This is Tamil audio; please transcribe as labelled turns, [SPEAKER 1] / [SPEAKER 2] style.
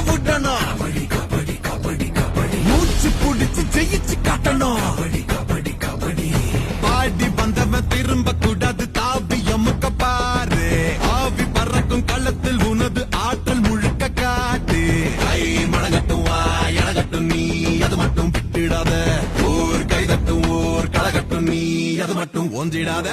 [SPEAKER 1] விடணும். கபடி கபடி கபடி கபடி மூச்சு புடிச்சு ஜெயிச்சு காட்டணும். கபடி கபடி கபடி பாடி வந்தவன் திரும்ப கூடாது, தாவி எமுக்க பாரு. ஆவி பறக்கும் களத்தில் உனது ஆற்றல் முழுக்க காட்டு. கை மடங்கட்டும் வா எழகட்டும் நீ, அது மட்டும் விட்டுடாத. ஊர் கைதட்டும் ஊர் கழகட்டும் நீ, அது மட்டும் ஒன்றிடாத.